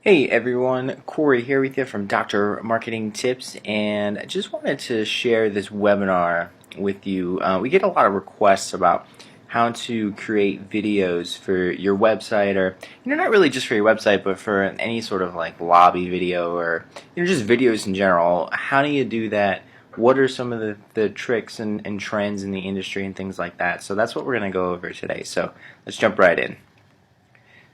Hey everyone, Corey here with you from Dr. Marketing Tips, and I just wanted to share this webinar with you. We get a lot of requests about how to create videos for your website, or not really just for your website, but for any sort of like lobby video, or just videos in general. How do you do that? What are some of the tricks and trends in the industry and things like that? So that's what we're going to go over today. So let's jump right in.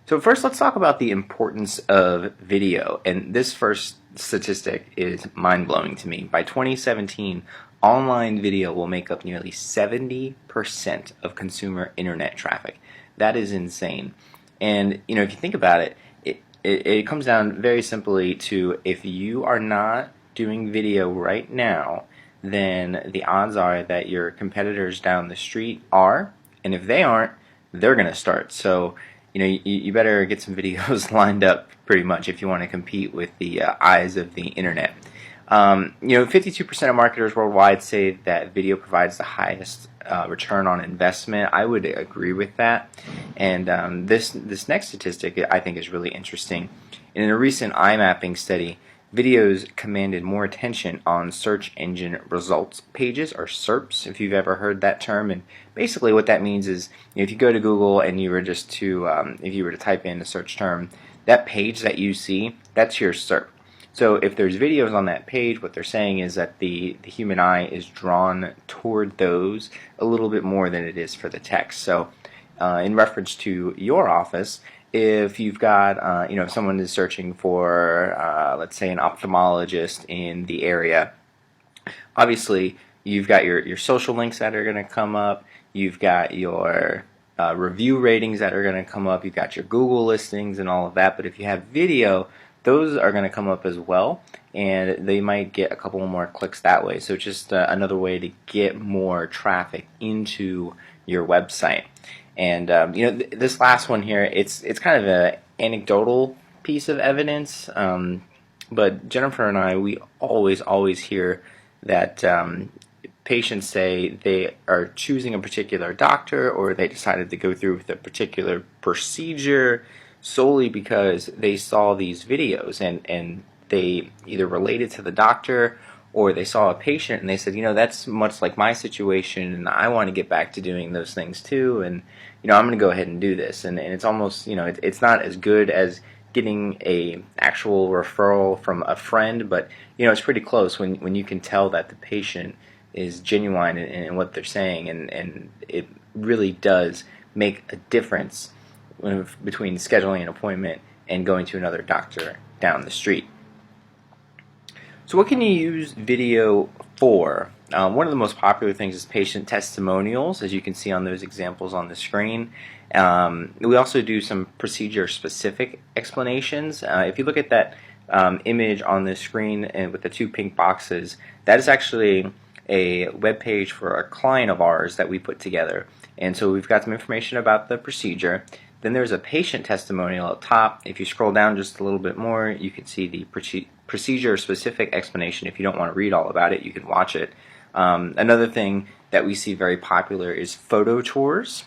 So first, let's talk about the importance of video. And this first statistic is mind-blowing to me. By 2017, online video will make up nearly 70% of consumer internet traffic. That is insane. And if you think about it, it comes down very simply to, if you are not doing video right now, then the odds are that your competitors down the street are, and if they aren't, they're going to start. So you better get some videos lined up pretty much if you want to compete with the eyes of the internet. 52% of marketers worldwide say that video provides the highest return on investment. I would agree with that. And this next statistic I think is really interesting. In a recent eye mapping study, videos commanded more attention on search engine results pages, or SERPs, if you've ever heard that term. And basically what that means is, if you go to Google and you were just to if you were to type in a search term, that page that you see, that's your SERP. So if there's videos on that page, what they're saying is that the human eye is drawn toward those a little bit more than it is for the text. So in reference to your office, if you've got, if someone is searching for, let's say, an ophthalmologist in the area, obviously you've got your social links that are going to come up, you've got your review ratings that are going to come up, you've got your Google listings and all of that. But if you have video, those are going to come up as well, and they might get a couple more clicks that way. So it's just another way to get more traffic into your website. And this last one here, it's kind of an anecdotal piece of evidence, but Jennifer and I, we always hear that patients say they are choosing a particular doctor, or they decided to go through with a particular procedure solely because they saw these videos, and they either related to the doctor, or they saw a patient and they said, that's much like my situation, and I want to get back to doing those things too, and I'm going to go ahead and do this. And it's almost, it's not as good as getting a actual referral from a friend, but it's pretty close when you can tell that the patient is genuine in what they're saying, and it really does make a difference between scheduling an appointment and going to another doctor down the street. So what can you use video for? One of the most popular things is patient testimonials, as you can see on those examples on the screen. We also do some procedure-specific explanations. If you look at that image on the screen and with the two pink boxes, that is actually a web page for a client of ours that we put together. And so we've got some information about the procedure. Then there's a patient testimonial up top. If you scroll down just a little bit more, you can see the procedure-specific explanation. If you don't want to read all about it, you can watch it. Another thing that we see very popular is photo tours,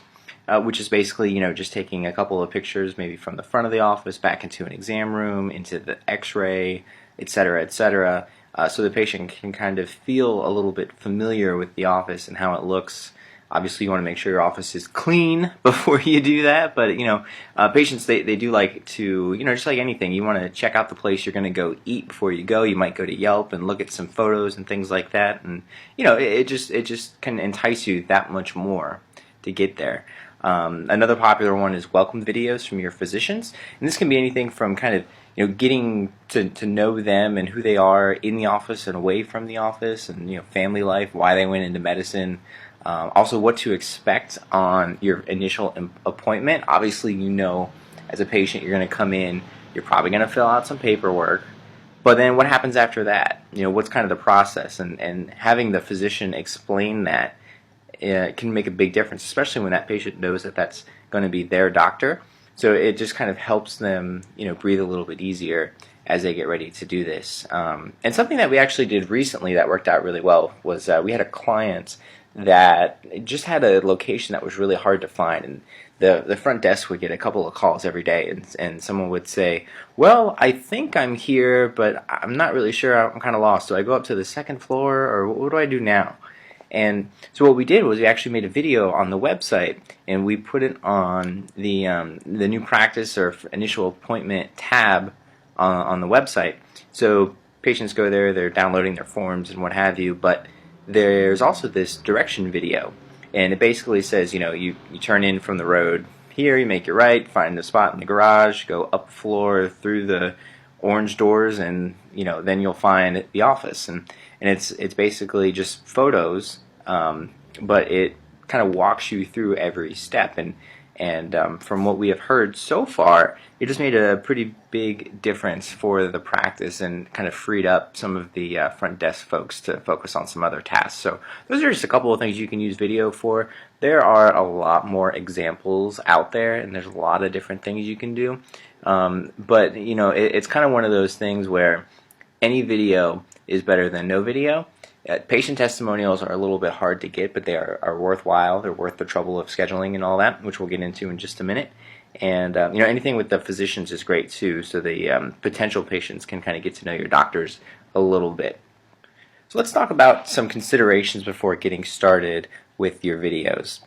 which is basically, just taking a couple of pictures, maybe from the front of the office back into an exam room, into the x-ray, etc., etc., so the patient can kind of feel a little bit familiar with the office and how it looks. Obviously, you want to make sure your office is clean before you do that, but patients, they do like to, just like anything, you want to check out the place you're going to go eat before you go. You might go to Yelp and look at some photos and things like that, and it just can entice you that much more to get there. Another popular one is welcome videos from your physicians, and this can be anything from kind of getting to know them and who they are in the office and away from the office, and family life, why they went into medicine. Also, what to expect on your initial appointment. Obviously, as a patient, you're going to come in, you're probably going to fill out some paperwork, but then what happens after that? What's kind of the process? And having the physician explain that can make a big difference, especially when that patient knows that that's going to be their doctor. So it just kind of helps them, breathe a little bit easier as they get ready to do this. And something that we actually did recently that worked out really well was we had a client that just had a location that was really hard to find, and the front desk would get a couple of calls every day, and someone would say, well, I think I'm here, but I'm not really sure. I'm kind of lost. Do I go up to the second floor, or what do I do now? And so what we did was we actually made a video on the website, and we put it on the new practice or initial appointment tab on the website. So patients go there, they're downloading their forms and what have you, but there's also this direction video, and it basically says, you turn in from the road here, you make your right, find the spot in the garage, go up the floor through the orange doors, and then you'll find the office. And it's basically just photos, but it kind of walks you through every step. And from what we have heard so far, it just made a pretty big difference for the practice and kind of freed up some of the front desk folks to focus on some other tasks. So those are just a couple of things you can use video for. There are a lot more examples out there, and there's a lot of different things you can do. But it's kind of one of those things where any video is better than no video. Patient testimonials are a little bit hard to get, but they are worthwhile. They're worth the trouble of scheduling and all that, which we'll get into in just a minute. And anything with the physicians is great too, so the potential patients can kind of get to know your doctors a little bit. So let's talk about some considerations before getting started with your videos.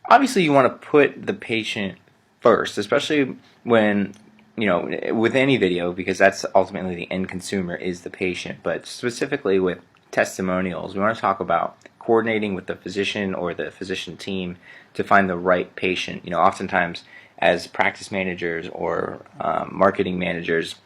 Obviously, you want to put the patient first, especially when with any video, because that's ultimately the end consumer is the patient. But specifically with testimonials, we want to talk about coordinating with the physician or the physician team to find the right patient. Oftentimes as practice managers or marketing managers,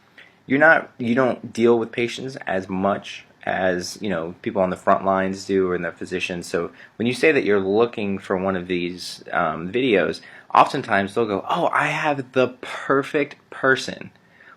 you don't deal with patients as much as people on the front lines do, or the physicians. So when you say that you're looking for one of these videos, oftentimes they'll go, oh, I have the perfect person.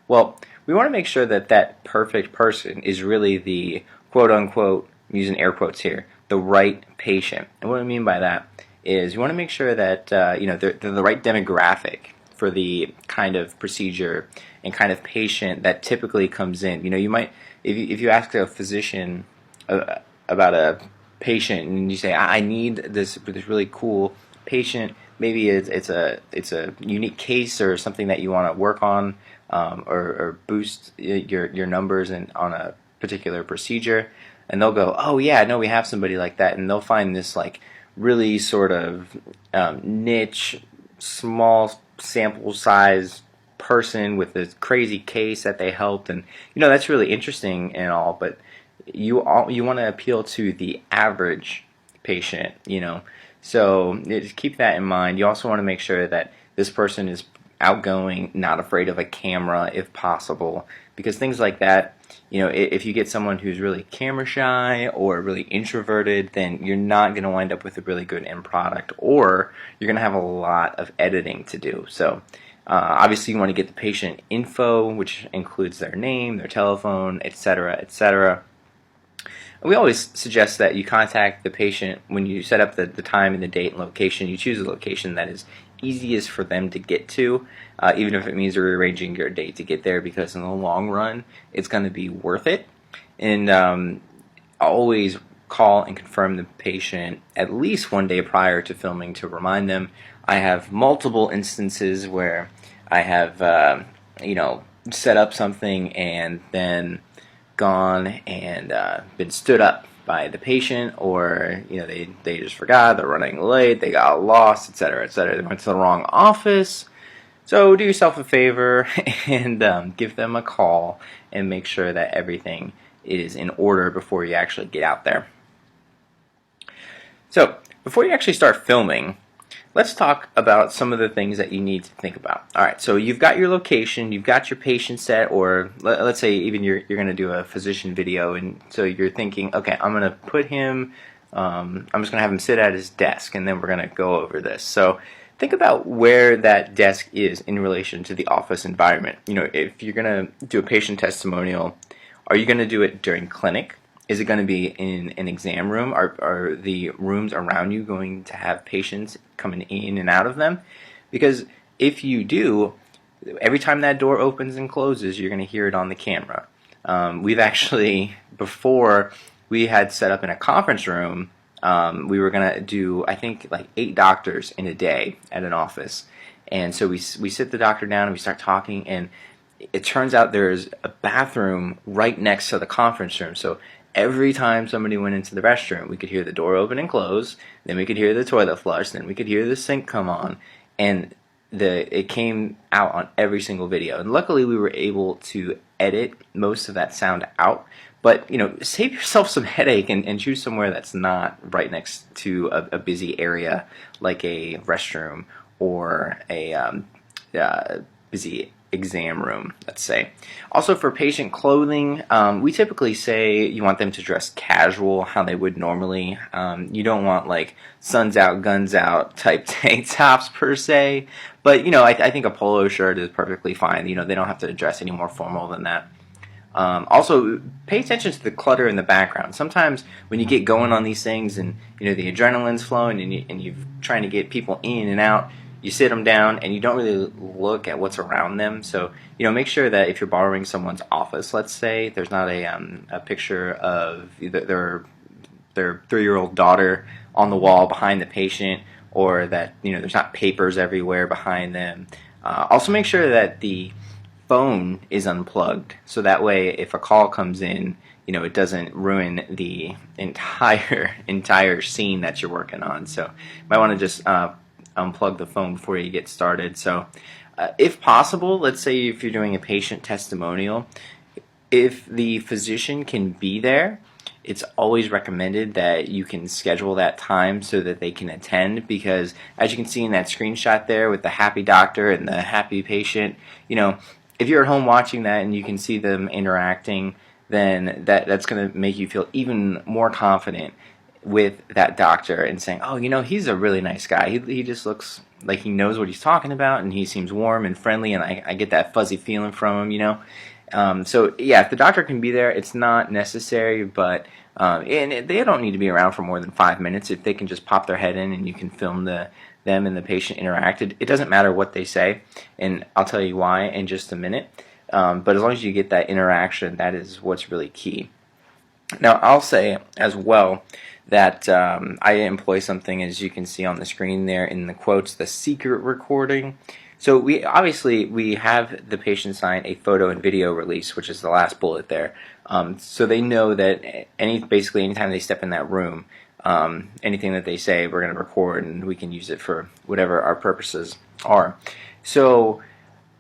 Well, we want to make sure that that perfect person is really the quote-unquote, I'm using air quotes here, the right patient. And what I mean by that is you want to make sure that they're the right demographic for the kind of procedure and kind of patient that typically comes in. You might, if you ask a physician about a patient and you say, I need this really cool patient, maybe it's a unique case or something that you want to work on, or boost your numbers on a particular procedure, and they'll go, oh yeah, no, we have somebody like that, and they'll find this like really sort of niche, small sample size person with this crazy case that they helped, and that's really interesting and all, but you want to appeal to the average patient, so just keep that in mind. You also want to make sure that this person is outgoing, not afraid of a camera if possible, because things like that, if you get someone who's really camera shy or really introverted, then you're not going to wind up with a really good end product, or you're going to have a lot of editing to do. So obviously you want to get the patient info, which includes their name, their telephone, etc., etc. We always suggest that you contact the patient when you set up the time and the date and location. You choose a location that is easiest for them to get to, even if it means rearranging your date to get there, because in the long run it's going to be worth it. And always call and confirm the patient at least one day prior to filming to remind them. I have multiple instances where I have set up something and then gone and been stood up by the patient, or they just forgot, they're running late, they got lost, etc., etc. They went to the wrong office. So do yourself a favor and give them a call and make sure that everything is in order before you actually get out there. So before you actually start filming, let's talk about some of the things that you need to think about. Alright, so you've got your location, you've got your patient set, or let's say even you're going to do a physician video, and so you're thinking, okay, I'm going to put him, I'm just going to have him sit at his desk, and then we're going to go over this. So think about where that desk is in relation to the office environment. If you're going to do a patient testimonial, are you going to do it during clinic? Is it going to be in an exam room? Are the rooms around you going to have patients coming in and out of them? Because if you do, every time that door opens and closes, you're going to hear it on the camera. We've actually, before, we had set up in a conference room we were gonna do, I think, like 8 doctors in a day at an office, and so we sit the doctor down and we start talking, and it turns out there's a bathroom right next to the conference room. So every time somebody went into the restroom, we could hear the door open and close, then we could hear the toilet flush, then we could hear the sink come on, and it came out on every single video. And luckily we were able to edit most of that sound out. But save yourself some headache and choose somewhere that's not right next to a busy area like a restroom or a busy exam room, let's say. Also, for patient clothing, we typically say you want them to dress casual, how they would normally. You don't want like suns out, guns out type tank tops per se, but I think a polo shirt is perfectly fine. They don't have to dress any more formal than that. Also, pay attention to the clutter in the background. Sometimes when you get going on these things and the adrenaline's flowing and you're trying to get people in and out, you sit them down and you don't really look at what's around them. So make sure that if you're borrowing someone's office, let's say, there's not a picture of either their 3-year-old daughter on the wall behind the patient, or that there's not papers everywhere behind them. Also, make sure that the phone is unplugged, so that way if a call comes in, it doesn't ruin the entire scene that you're working on. So you might want to just unplug the phone before you get started. So if possible, let's say if you're doing a patient testimonial, if the physician can be there, it's always recommended that you can schedule that time so that they can attend, because as you can see in that screenshot there with the happy doctor and the happy patient, if you're at home watching that and you can see them interacting, then that's going to make you feel even more confident with that doctor and saying, oh, he's a really nice guy. He just looks like he knows what he's talking about, and he seems warm and friendly, and I get that fuzzy feeling from him, So yeah, if the doctor can be there, it's not necessary, but and they don't need to be around for more than 5 minutes. If they can just pop their head in and you can film them and the patient interacted, it doesn't matter what they say, and I'll tell you why in just a minute. But as long as you get that interaction, that is what's really key. Now, I'll say as well that I employ something, as you can see on the screen there in the quotes, the secret recording. So we have the patient sign a photo and video release, which is the last bullet there. So they know that basically anytime they step in that room, anything that they say, we're going to record, and we can use it for whatever our purposes are. So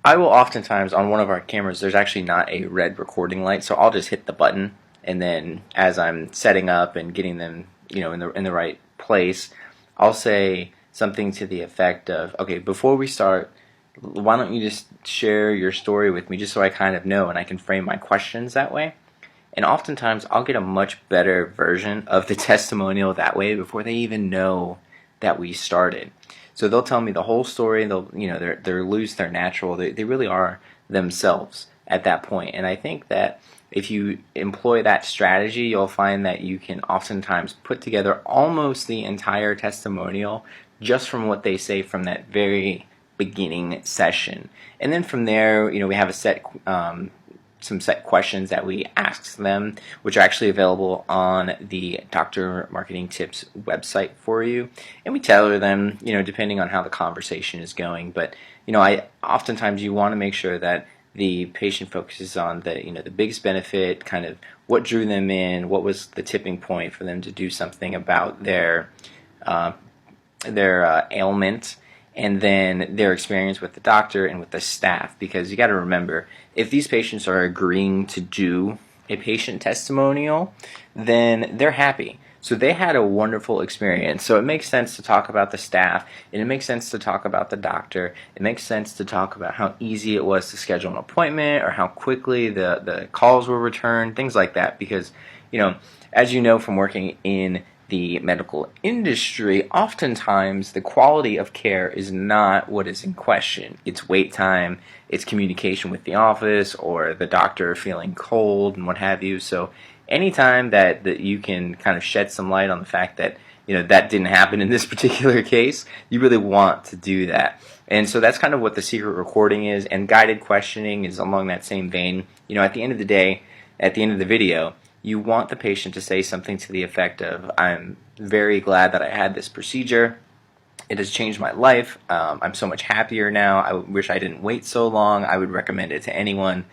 I will oftentimes, on one of our cameras, there's actually not a red recording light, so I'll just hit the button, and then as I'm setting up and getting them in the right place, I'll say something to the effect of, okay, before we start, why don't you just share your story with me, just so I kind of know and I can frame my questions that way. And oftentimes I'll get a much better version of the testimonial that way before they even know that we started. So they'll tell me the whole story. They're loose, they're natural, they really are themselves at that point. And I think that if you employ that strategy, you'll find that you can oftentimes put together almost the entire testimonial just from what they say from that very beginning session. And then from there, we have some set questions that we ask them, which are actually available on the Dr. Marketing Tips website for you. And we tailor them, depending on how the conversation is going. But, oftentimes you want to make sure that the patient focuses on the biggest benefit, kind of what drew them in, what was the tipping point for them to do something about their ailment, and then their experience with the doctor and with the staff. Because you got to remember, if these patients are agreeing to do a patient testimonial, then they're happy. So they had a wonderful experience. So it makes sense to talk about the staff, and it makes sense to talk about the doctor. It makes sense to talk about how easy it was to schedule an appointment, or how quickly the calls were returned, things like that. Because, as you know from working in the medical industry, oftentimes the quality of care is not what is in question. It's wait time, it's communication with the office, or the doctor feeling cold and what have you. So anytime that you can kind of shed some light on the fact that that didn't happen in this particular case, you really want to do that. And so that's kind of what the secret recording is, and guided questioning is along that same vein. At the end of the day, at the end of the video, you want the patient to say something to the effect of, very glad that I had this procedure. It has changed my life. I'm so much happier now. I wish I didn't wait so long. I would recommend it to anyone.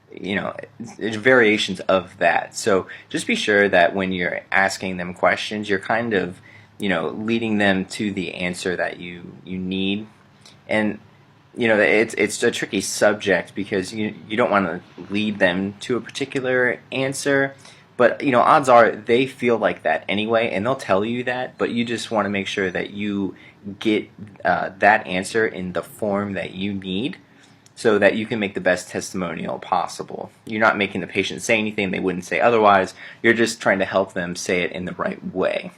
There's variations of that. So just be sure that when you're asking them questions, you're kind of, leading them to the answer that you need. And it's a tricky subject because you don't want to lead them to a particular answer, but odds are they feel like that anyway, and they'll tell you that. But you just want to make sure that you get that answer in the form that you need, so that you can make the best testimonial possible. You're not making the patient say anything they wouldn't say otherwise. You're just trying to help them say it in the right way.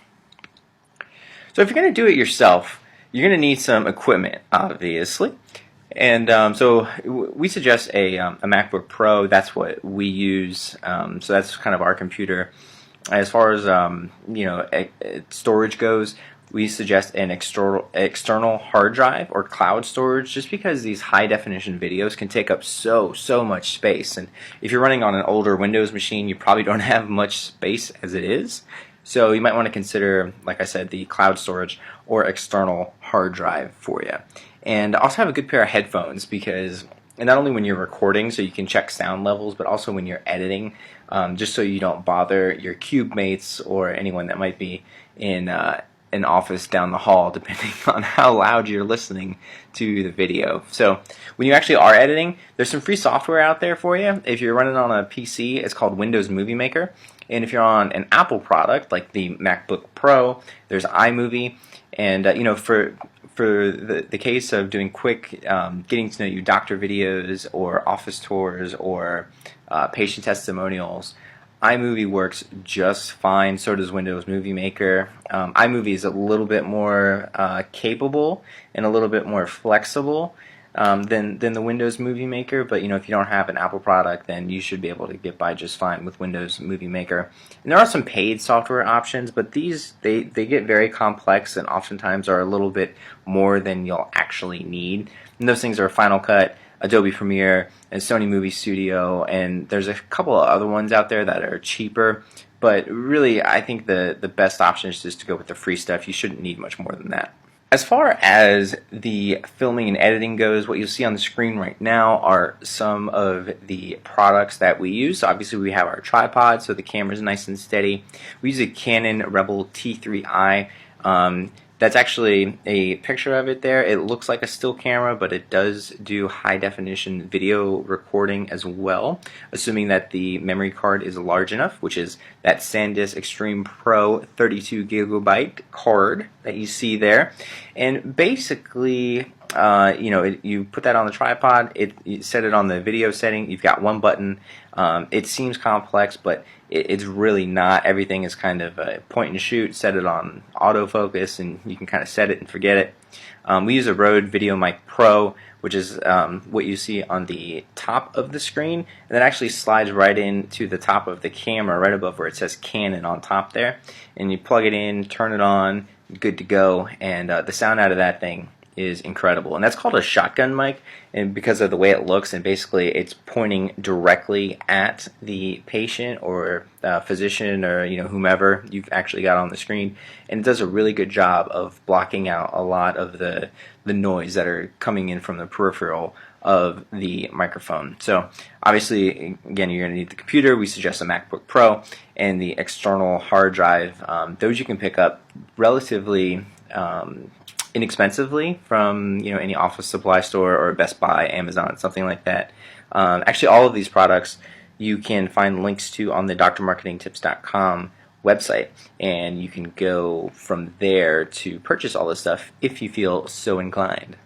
So if you're going to do it yourself, you're going to need some equipment, obviously. And so we suggest a MacBook Pro. That's what we use. So that's kind of our computer. As far as storage goes, we suggest an external hard drive or cloud storage, just because these high definition videos can take up so much space. And if you're running on an older Windows machine, you probably don't have much space as it is. So you might want to consider, like I said, the cloud storage or external hard drive for you. And also have a good pair of headphones, because not only when you're recording so you can check sound levels, but also when you're editing, just so you don't bother your cube mates or anyone that might be in an office down the hall, depending on how loud you're listening to the video. So when you actually are editing, there's some free software out there for you. If you're running on a PC, it's called Windows Movie Maker. And if you're on an Apple product like the MacBook Pro, there's iMovie. And for the case of doing quick getting to know you doctor videos or office tours or patient testimonials, iMovie works just fine. So does Windows Movie Maker. iMovie is a little bit more capable and a little bit more flexible than the Windows Movie Maker, but if you don't have an Apple product, then you should be able to get by just fine with Windows Movie Maker. And there are some paid software options, but these they get very complex and oftentimes are a little bit more than you'll actually need. And those things are Final Cut, Adobe Premiere, and Sony Movie Studio, and there's a couple of other ones out there that are cheaper. But really, I think the best option is just to go with the free stuff. You shouldn't need much more than that. As far as the filming and editing goes, what you'll see on the screen right now are some of the products that we use. So obviously we have our tripod, so the camera's nice and steady. We use a Canon Rebel T3i. That's actually a picture of it there. It looks like a still camera, but it does do high definition video recording as well, assuming that the memory card is large enough, which is that SanDisk Extreme Pro 32 gigabyte card that you see there. And basically, you put that on the tripod, you set it on the video setting, you've got one button. It seems complex, but it's really not. Everything is kind of a point and shoot. Set it on autofocus, and you can kind of set it and forget it. We use a Rode VideoMic Pro, which is what you see on the top of the screen, and that actually slides right into the top of the camera, right above where it says Canon on top there. And you plug it in, turn it on, good to go, and the sound out of that thing is incredible. And that's called a shotgun mic, and because of the way it looks, and basically it's pointing directly at the patient or physician or whomever you've actually got on the screen, and it does a really good job of blocking out a lot of the noise that are coming in from the peripheral of the microphone. So obviously, again, you're going to need the computer. We suggest a MacBook Pro and the external hard drive. Those you can pick up relatively inexpensively from any office supply store or Best Buy, Amazon, something like that. Actually, all of these products you can find links to on the drmarketingtips.com website, and you can go from there to purchase all this stuff if you feel so inclined.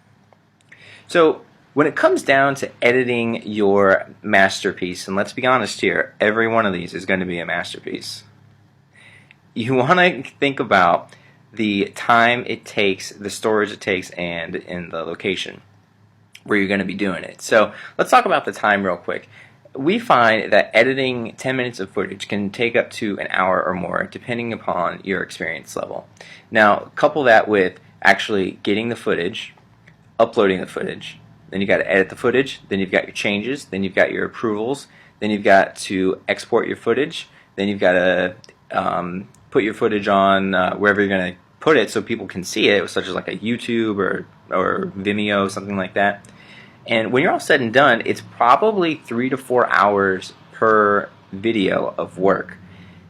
So when it comes down to editing your masterpiece, and let's be honest here, every one of these is going to be a masterpiece, you want to think about the time it takes, the storage it takes, and in the location where you're going to be doing it. So let's talk about the time real quick. We find that editing 10 minutes of footage can take up to an hour or more, depending upon your experience level. Now, couple that with actually getting the footage, uploading the footage, then you've got to edit the footage, then you've got your changes, then you've got your approvals, then you've got to export your footage, then you've got to put your footage on wherever you're going to put it so people can see it, such as like a YouTube or Vimeo, something like that. And when you're all said and done, it's probably 3 to 4 hours per video of work.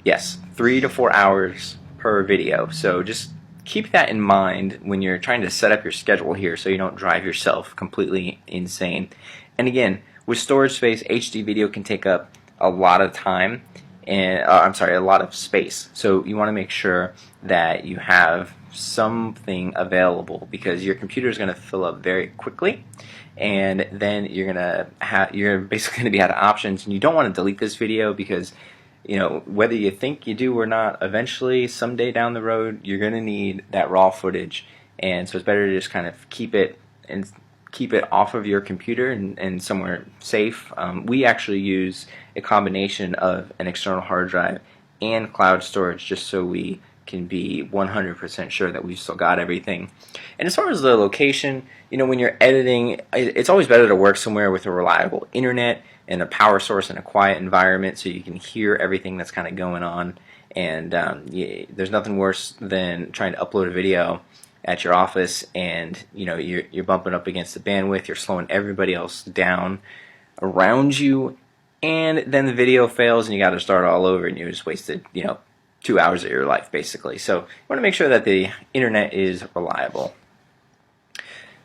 Yes, 3 to 4 hours per video. So just keep that in mind when you're trying to set up your schedule here so you don't drive yourself completely insane. And again, with storage space, HD video can take up a lot of time, and a lot of space. So you want to make sure that you have something available, because your computer is going to fill up very quickly, and then you're basically going to be out of options, and you don't want to delete this video because, you know, whether you think you do or not, eventually someday down the road you're going to need that raw footage, and so it's better to just kind of keep it off of your computer and somewhere safe. We actually use a combination of an external hard drive and cloud storage just so we can be 100% sure that we've still got everything. And as far as the location, you know, when you're editing, it's always better to work somewhere with a reliable internet and a power source in a quiet environment so you can hear everything that's kind of going on. And there's nothing worse than trying to upload a video at your office and, you know, you're bumping up against the bandwidth, you're slowing everybody else down around you, and then the video fails and you got to start all over and you just wasted, you know, 2 hours of your life basically. So you want to make sure that the internet is reliable.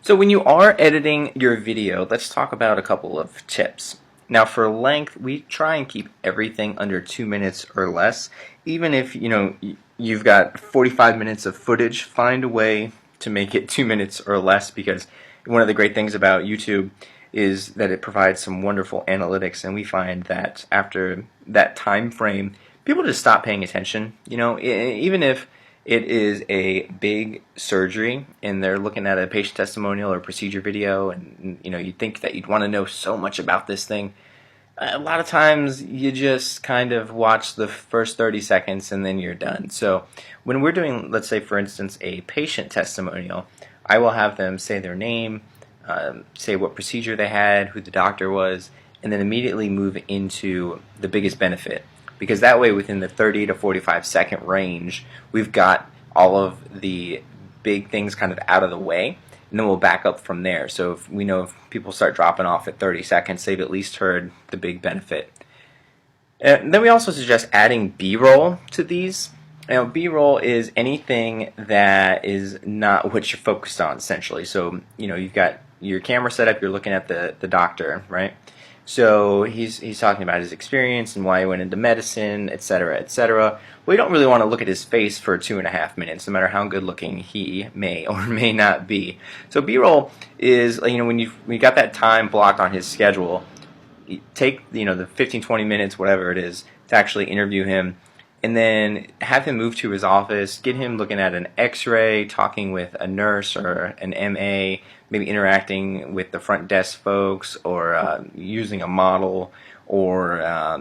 So when you are editing your video, let's talk about a couple of tips. Now for length, we try and keep everything under 2 minutes or less. Even if, you know, you've got 45 minutes of footage, find a way to make it 2 minutes or less, because one of the great things about YouTube is that it provides some wonderful analytics, and we find that after that time frame, people just stop paying attention. You know, even if it is a big surgery and they're looking at a patient testimonial or procedure video, and you know, you think that you'd want to know so much about this thing, a lot of times you just kind of watch the first 30 seconds and then you're done. So when we're doing, let's say for instance, a patient testimonial, I will have them say their name, say what procedure they had, who the doctor was, and then immediately move into the biggest benefit. Because that way, within the 30 to 45 second range, we've got all of the big things kind of out of the way, and then we'll back up from there. So if we know if people start dropping off at 30 seconds, they've at least heard the big benefit. And then we also suggest adding B-roll to these. Now, B-roll is anything that is not what you're focused on, essentially. So, you know, you've got your camera set up, you're looking at the doctor, right? So he's talking about his experience and why he went into medicine, etc., etc. Well, you don't really want to look at his face for 2.5 minutes, no matter how good looking he may or may not be. So B-roll is, you know, when you got that time blocked on his schedule, you take, you know, the 15-20 minutes, whatever it is, to actually interview him, and then have him move to his office, get him looking at an x-ray, talking with a nurse or an MA, maybe interacting with the front desk folks, or using a model, or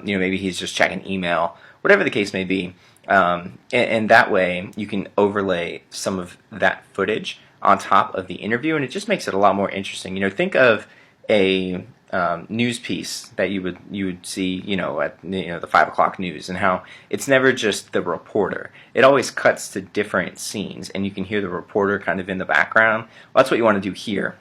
you know, maybe he's just checking email, whatever the case may be. And that way you can overlay some of that footage on top of the interview, and it just makes it a lot more interesting. You know, think of a news piece that you would see, you know, at, you know, the 5 o'clock news, and how it's never just the reporter. It always cuts to different scenes, and you can hear the reporter kind of in the background. Well, that's what you want to do here.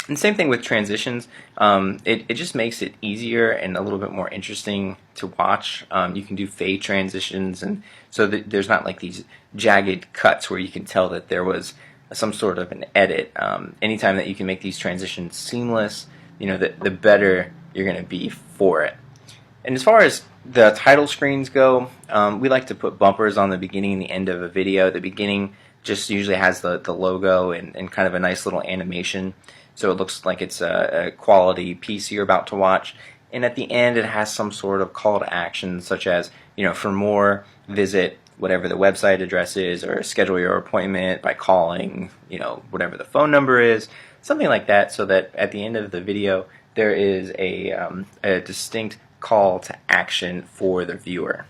And same thing with transitions. It just makes it easier and a little bit more interesting to watch. You can do fade transitions, and so that there's not like these jagged cuts where you can tell that there was some sort of an edit. Anytime that you can make these transitions seamless, you know, the better you're going to be for it. And as far as the title screens go, we like to put bumpers on the beginning and the end of a video. The beginning just usually has the logo and kind of a nice little animation, so it looks like it's a quality piece you're about to watch. And at the end, it has some sort of call to action, such as, you know, for more, visit whatever the website address is, or schedule your appointment by calling, you know, whatever the phone number is, something like that, so that at the end of the video there is a distinct call to action for the viewer.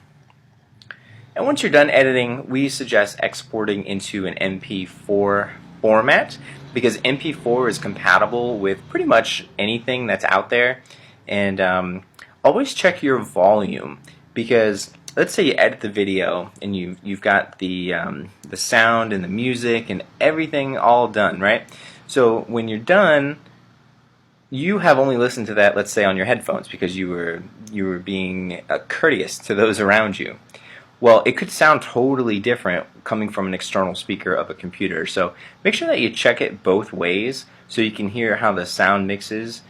And once you're done editing, we suggest exporting into an MP4 format, because MP4 is compatible with pretty much anything that's out there. And always check your volume, because let's say you edit the video and you've got the sound and the music and everything all done, right? So when you're done, you have only listened to that, let's say, on your headphones because you were being courteous to those around you. Well, it could sound totally different coming from an external speaker of a computer. So make sure that you check it both ways so you can hear how the sound mixes,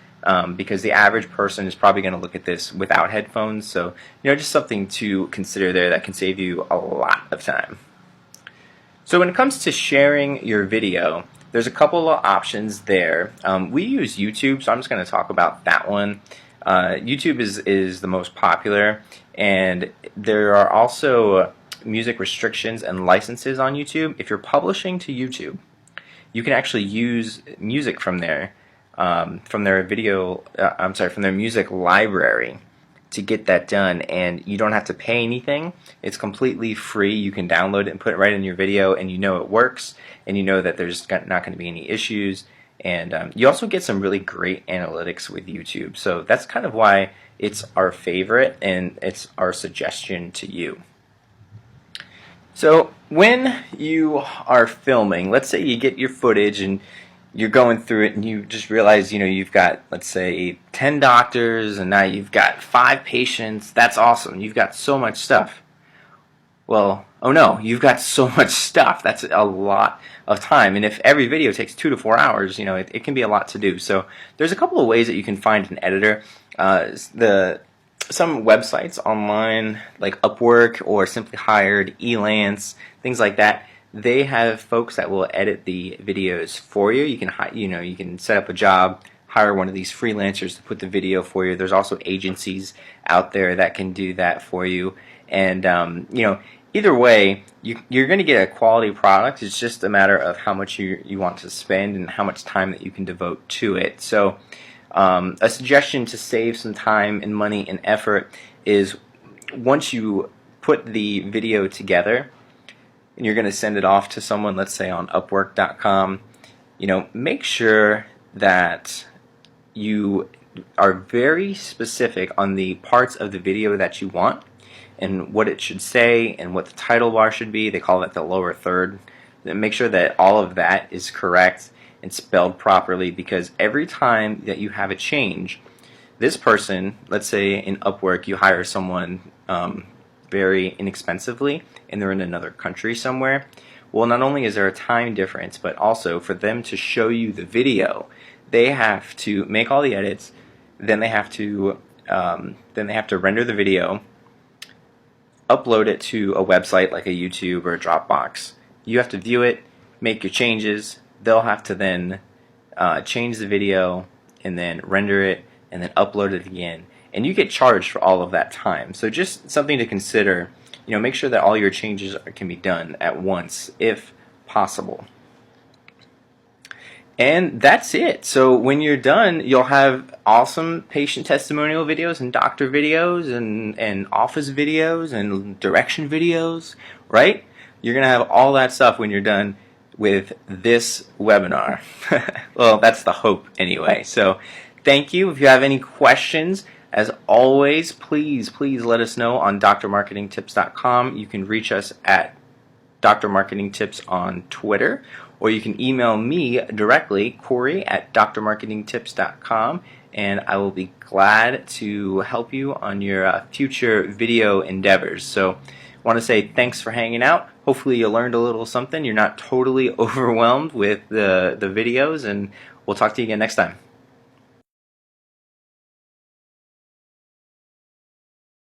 because the average person is probably going to look at this without headphones. So, just something to consider there that can save you a lot of time. So when it comes to sharing your video, there's a couple of options there. We use YouTube, so I'm just going to talk about that one. YouTube is the most popular, and there are also music restrictions and licenses on YouTube. If you're publishing to YouTube, you can actually use music from their from their music library to get that done, and you don't have to pay anything. It's completely free. You can download it and put it right in your video, and you know it works, and you know that there's not going to be any issues. And you also get some really great analytics with YouTube. So that's kind of why it's our favorite and it's our suggestion to you. So when you are filming, let's say you get your footage and you're going through it and you just realize, you've got, let's say, 10 doctors and now you've got 5 patients. That's awesome. You've got so much stuff. Well, oh no, you've got so much stuff. That's a lot of time. And if every video takes 2 to 4 hours, it can be a lot to do. So there's a couple of ways that you can find an editor. Some websites online, like Upwork or Simply Hired, Elance, things like that, they have folks that will edit the videos for you. You can set up a job, hire one of these freelancers to put the video for you. There's also agencies out there that can do that for you. And either way, you're going to get a quality product. It's just a matter of how much you want to spend and how much time that you can devote to it. So a suggestion to save some time and money and effort is, once you put the video together and you're going to send it off to someone, let's say on Upwork.com, make sure that you are very specific on the parts of the video that you want and what it should say and what the title bar should be. They call it the lower third. Then make sure that all of that is correct and spelled properly, because every time that you have a change, this person, let's say in Upwork you hire someone very inexpensively and they're in another country somewhere. Well, not only is there a time difference, but also for them to show you the video, they have to make all the edits, then they have to render the video, upload it to a website like a YouTube or a Dropbox. You have to view it, make your changes. They'll have to then change the video and then render it and then upload it again. And you get charged for all of that time. So just something to consider. Make sure that all your changes can be done at once if possible. And that's it. So when you're done, you'll have awesome patient testimonial videos and doctor videos and office videos and direction videos, right? You're going to have all that stuff when you're done with this webinar. Well, that's the hope anyway. So thank you. If you have any questions, as always, please let us know on drmarketingtips.com. You can reach us at Dr. Marketing Tips on Twitter, or you can email me directly, Corey at drmarketingtips.com, and I will be glad to help you on your future video endeavors. So I want to say thanks for hanging out. Hopefully you learned a little something. You're not totally overwhelmed with the videos, and we'll talk to you again next time.